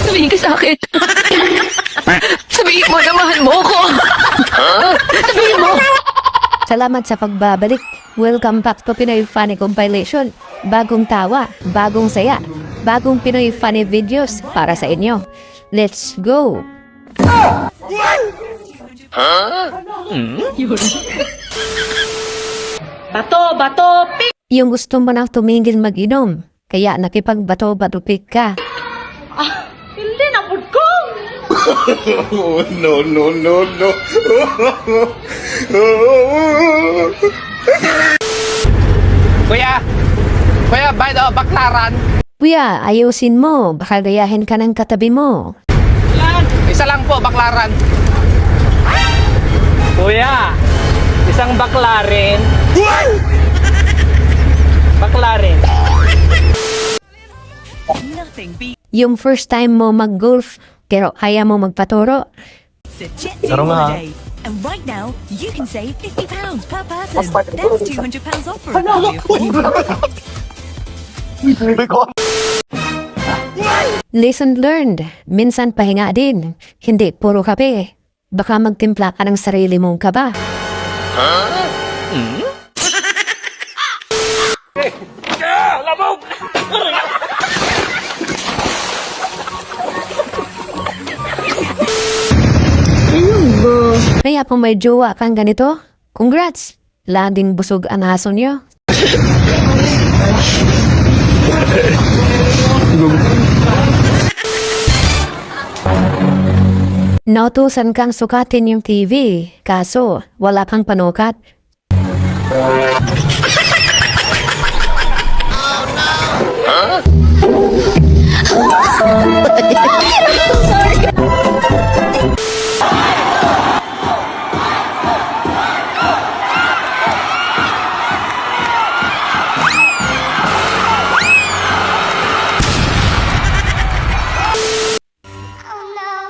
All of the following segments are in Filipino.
Sabihin ka sa akin. Sabihin mo na mahal mo ko. Sabihin mo. Salamat sa pagbabalik. Welcome back to Pinoy Funny Compilation. Bagong tawa, bagong saya, bagong Pinoy Funny videos para sa inyo. Let's go! Bato, pik! Yung gusto mo na tumingin mag-inom, kaya nakipagbato-bato-pik ka. Hindi na po ko! Oh, no, no, no, no. Kuya, by the baklaran. Kuya, ayusin mo, baka gayahin ka ng katabi mo. Isa lang po, baklaran. Kuya, isang baklarin. Baklarin. Yung first time mo mag-golf, pero kaya mo magpaturo. Sarong holiday. And right now, you can save £50 per person. That's £200 off for a family of 4. Lesson learned. Minsan pahinga din. Hindi puro kape. Baka magtimpla ka ng sarili mong kaba. Kaya kung may jowa kang ganito, congrats! Laging busog ang aso niyo. Nautusan kang sukatin yung TV, kaso wala kang panukat.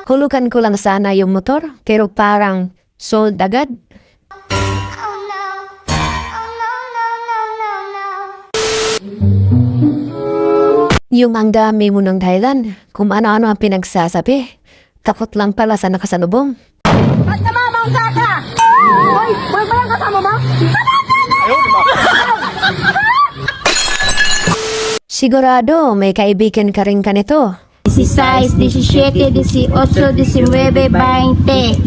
Hulukan ko lang sana yung motor, pero parang sold agad. Yung ang dami mo ng dahilan, kung ano-ano ang pinagsasabi. Takot lang pala sa nakasalubong. Ba't namamangka ka? Hoy, ba yung kasama mo? Sigurado may kaibigan ka rin kanito. 16, 17, 18, 19, 20,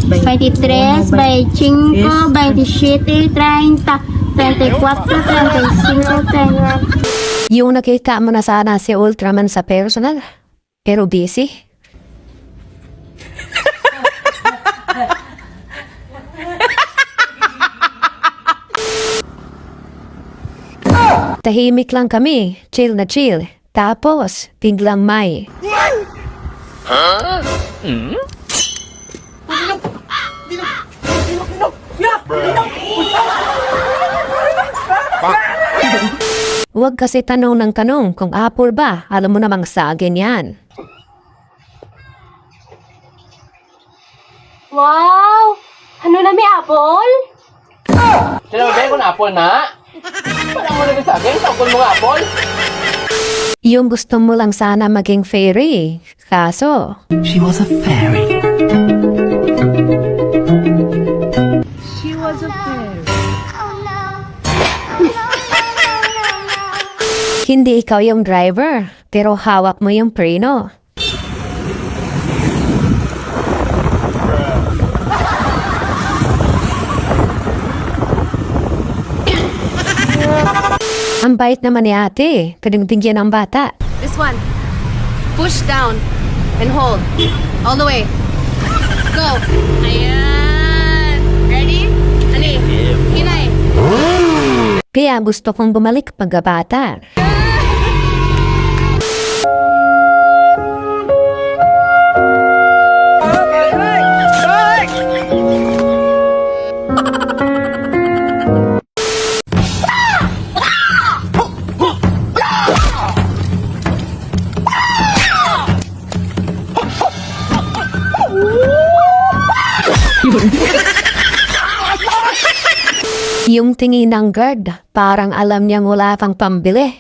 23, 25, 27, 30, 34, 35, 36. Yung nakita mo na sana si Ultraman sa personal, pero busy. Tahimik lang kami, chill na chill. Tapos, biglang may. Huwag kasi tanong ng tanong kung apple ba, alam mo namang sa akin yan. Wow! Ano na may apple? Sinabi ko na apple na. Parang mo na sa akin, tapon mo nga apple. Yung gusto mo lang sana maging fairy. Kaso, She was a fairy. hindi ikaw yung driver, pero hawak mo yung preno. Ang bait naman ni ate, pinag-bigyan ng bata. This one. Push down and hold. All the way. Go. Ayan. Ready? Ali. Hinay. Kaya gusto kong bumalik pagkabata. Yung tingin ng guard, parang alam niyang wala pang pambili.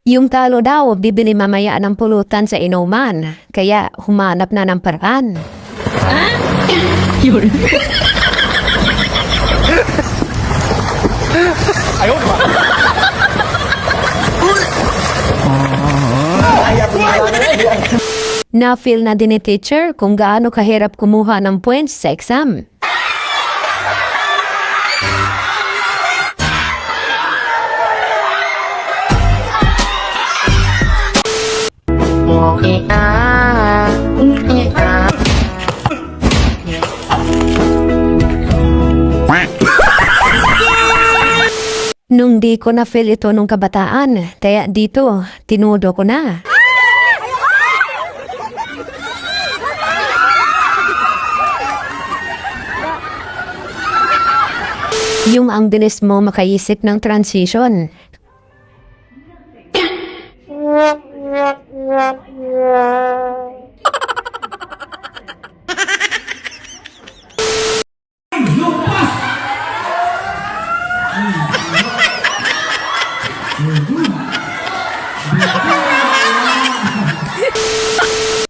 Yung talo daw, bibili mamaya ng pulutan sa inuman. Kaya humanap na ng paraan. Na-feel na din ni teacher kung gaano kahirap kumuha ng points sa exam. Nung di ko na-feel ito nung kabataan, kaya dito, tinudo ko na. Yung ang bilis mo makaisip ng transition.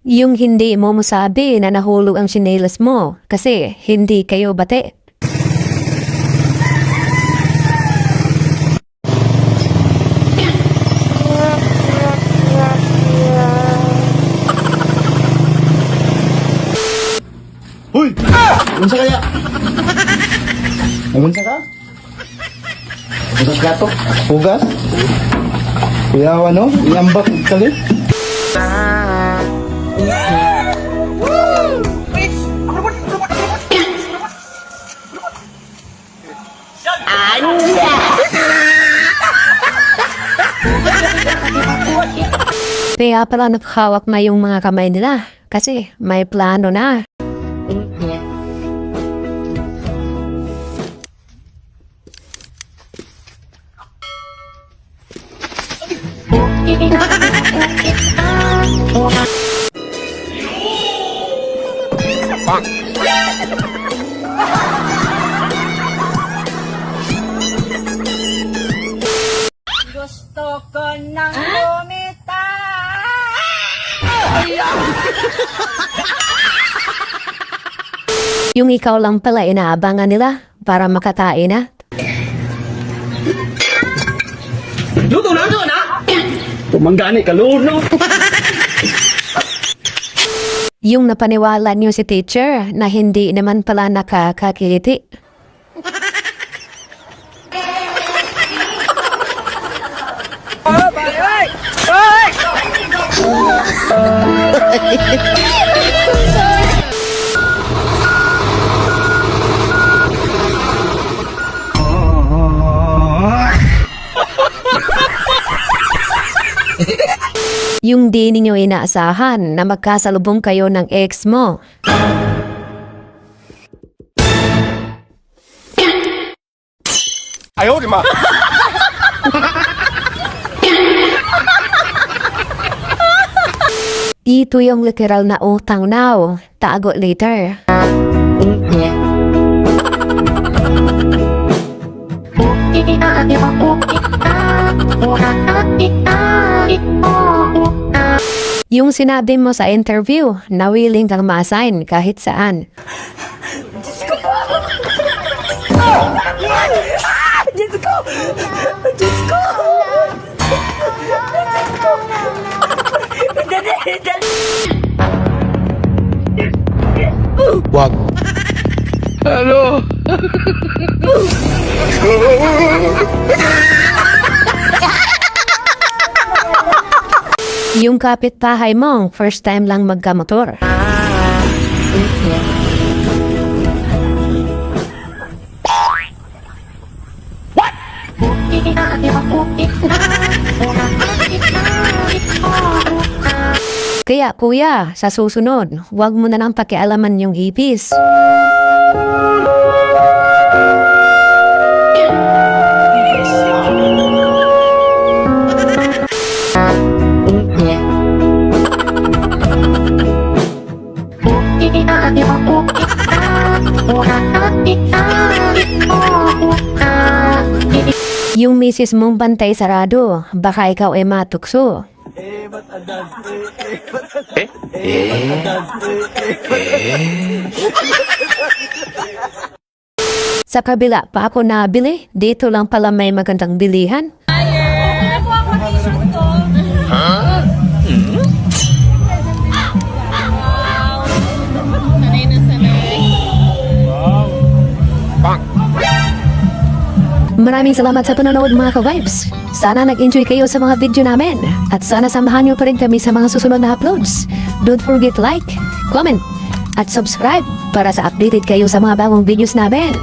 Yung hindi mo masabi na nahulog ang sinelas mo kasi hindi kayo bate. Hoy! Unsa kaya? Nagunsa ka? Hugas gato? Hugas? Kuya, ano? Iambak kali? Kaya pala nakahawak na yung mga kamay nila kasi may plano na. Gusto ko nang lumita. Yung ikaw lang pala inaabangan nila para makatain na. Luto na! Tumanggani ka, Luno! Yung napaniwala niyo si teacher na hindi naman pala nakakakiliti. Yung di ninyo inaasahan na magkasalubong kayo ng ex mo. Ayaw, di ma! Ito yung literal na utang now, tago later. Yung sinabi mo sa interview na willing kang ma-assign kahit saan. Wag. Hello! Yung kapitbahay mo, first time lang magkamotor. Kaya kuya, sa susunod, huwag mo na lang pakialaman yung ipis. Yung misis mong bantay sarado, baka ikaw ay matukso. Sa kabila pa ako nabili, dito lang pala may magandang bilihan. Maraming salamat sa panonood mga ka-vibes. Sana nag-enjoy kayo sa mga video namin. At sana samahan nyo pa rin kami sa mga susunod na uploads. Don't forget like, comment, at subscribe para sa updated kayo sa mga bagong videos namin.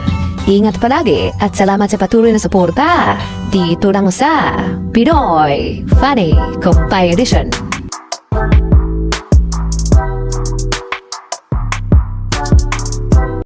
Ingat palagi at salamat sa patuloy na suporta dito lang sa Pinoy Funny Compilation.